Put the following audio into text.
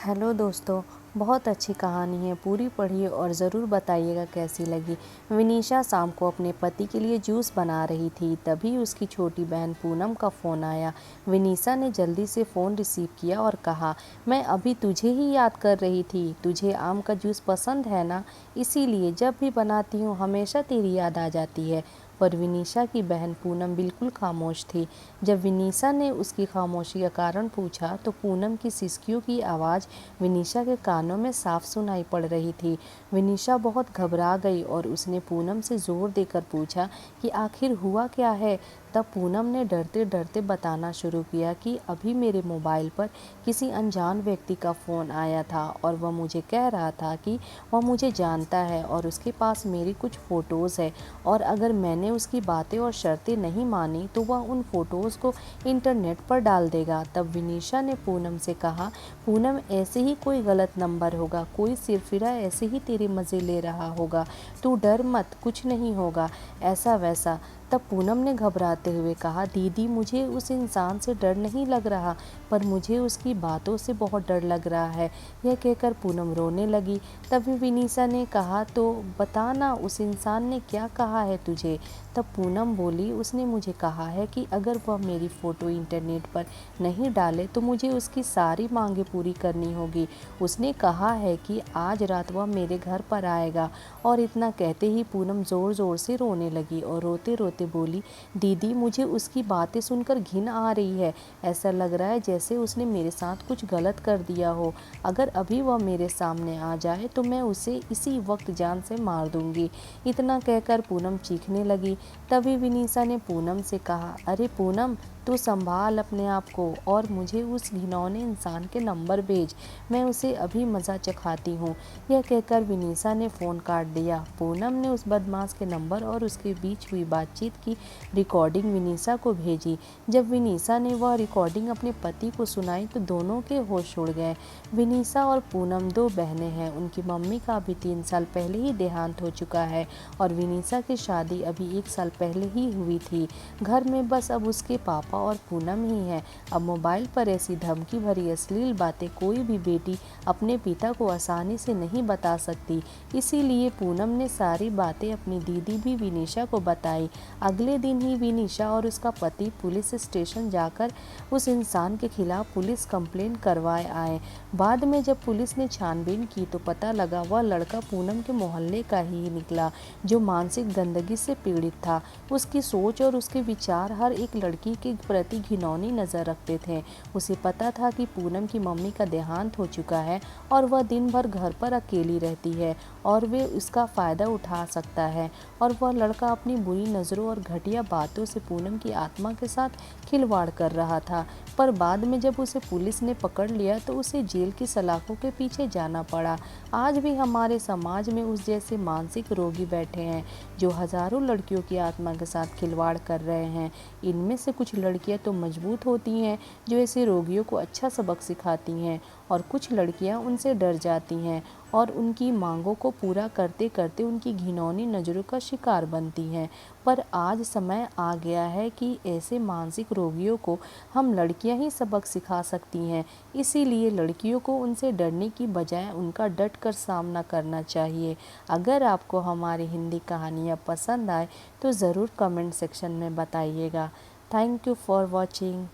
Hello दोस्तों, बहुत अच्छी कहानी है। पूरी पढ़िए और ज़रूर बताइएगा कैसी लगी। विनीशा शाम को अपने पति के लिए जूस बना रही थी, तभी उसकी छोटी बहन पूनम का फ़ोन आया। विनीशा ने जल्दी से फ़ोन रिसीव किया और कहा, मैं अभी तुझे ही याद कर रही थी। तुझे आम का जूस पसंद है ना? इसीलिए जब भी बनाती हूँ हमेशा तेरी याद आ जाती है। पर विनीशा की बहन पूनम बिल्कुल खामोश थी। जब विनीशा ने उसकी खामोशी का कारण पूछा तो पूनम की सिसकियों की आवाज़ विनीशा के कानों में साफ सुनाई पड़ रही थी। विनीशा बहुत घबरा गई और उसने पूनम से जोर देकर पूछा कि आखिर हुआ क्या है। तब पूनम ने डरते डरते बताना शुरू किया कि अभी मेरे मोबाइल पर किसी अनजान व्यक्ति का फ़ोन आया था और वह मुझे कह रहा था कि वह मुझे जानता है और उसके पास मेरी कुछ फ़ोटोज़ है, और अगर मैंने उसकी बातें और शर्तें नहीं मानी तो वह उन फ़ोटोज़ को इंटरनेट पर डाल देगा। तब विनीशा ने पूनम से कहा, पूनम ऐसे ही कोई गलत नंबर होगा, कोई सिरफिरा ऐसे ही तेरे मज़े ले रहा होगा, तू डर मत, कुछ नहीं होगा ऐसा वैसा। तब पूनम ने घबराते हुए कहा, दीदी मुझे उस इंसान से डर नहीं लग रहा, पर मुझे उसकी बातों से बहुत डर लग रहा है। यह कहकर पूनम रोने लगी। तभी विनीशा ने कहा, तो बता ना उस इंसान ने क्या कहा है तुझे? तब पूनम बोली, उसने मुझे कहा है कि अगर वह मेरी फ़ोटो इंटरनेट पर नहीं डाले तो मुझे उसकी सारी मांगें पूरी करनी होगी। उसने कहा है कि आज रात वह मेरे घर पर आएगा। और इतना कहते ही पूनम ज़ोर ज़ोर से रोने लगी और रोते रोते बोली, दीदी मुझे उसकी बातें सुनकर घिन आ रही है। ऐसा लग रहा है जैसे उसने मेरे साथ कुछ गलत कर दिया हो। अगर अभी वह मेरे सामने आ जाए तो मैं उसे इसी वक्त जान से मार दूंगी। इतना कहकर पूनम चीखने लगी। तभी विनीशा ने पूनम से कहा, अरे पूनम, तू संभाल अपने आप को और मुझे उस घिनौने इंसान के नंबर भेज, मैं उसे अभी मज़ा चखाती हूँ। यह कहकर विनीशा ने फ़ोन काट दिया। पूनम ने उस बदमाश के नंबर और उसके बीच हुई बातचीत की रिकॉर्डिंग विनीशा को भेजी। जब विनीशा ने वह रिकॉर्डिंग अपने पति को सुनाई तो दोनों के होश उड़ गए। विनीशा और पूनम दो बहनें हैं। उनकी मम्मी का अभी 3 साल पहले ही देहांत हो चुका है और विनीशा की शादी अभी 1 साल पहले ही हुई थी। घर में बस अब उसके पापा और पूनम ही हैं। अब मोबाइल पर ऐसी धमकी भरी अश्लील बातें कोई भी बेटी अपने पिता को आसानी से नहीं बता सकती। इसीलिए पूनम ने सारी बातें अपनी दीदी भी विनीशा को बताई। अगले दिन ही विनीशा और उसका पति पुलिस स्टेशन जाकर उस इंसान के खिलाफ पुलिस कंप्लेंट करवाए आए। बाद में जब पुलिस ने छानबीन की तो पता लगा वह लड़का पूनम के मोहल्ले का ही निकला, जो मानसिक गंदगी से पीड़ित था। उसकी सोच और उसके विचार हर एक लड़की के प्रति घिनौनी नज़र रखते थे। उसे पता था कि पूनम की मम्मी का देहांत हो चुका है और वह दिन भर घर पर अकेली रहती है और वे उसका फ़ायदा उठा सकता है, और वह लड़का अपनी बुरी नज़रों और घटिया बातों से पूनम की आत्मा के साथ खिलवाड़ कर रहा था। पर बाद में जब उसे पुलिस ने पकड़ लिया तो उसे जेल की सलाखों के पीछे जाना पड़ा। आज भी हमारे समाज में उस जैसे मानसिक रोगी बैठे हैं जो हज़ारों लड़कियों की आत्मा के साथ खिलवाड़ कर रहे हैं। इनमें से कुछ लड़कियां तो मजबूत होती हैं जो ऐसे रोगियों को अच्छा सबक सिखाती हैं, और कुछ लड़कियां उनसे डर जाती हैं और उनकी मांगों को पूरा करते करते उनकी घिनौनी नज़रों का शिकार बनती हैं। पर आज समय आ गया है कि ऐसे मानसिक रोगियों को हम लड़कियां ही सबक सिखा सकती हैं। इसीलिए लड़कियों को उनसे डरने की बजाय उनका डट कर सामना करना चाहिए। अगर आपको हमारी हिंदी कहानियाँ पसंद आए तो ज़रूर कमेंट सेक्शन में बताइएगा। Thank you for watching.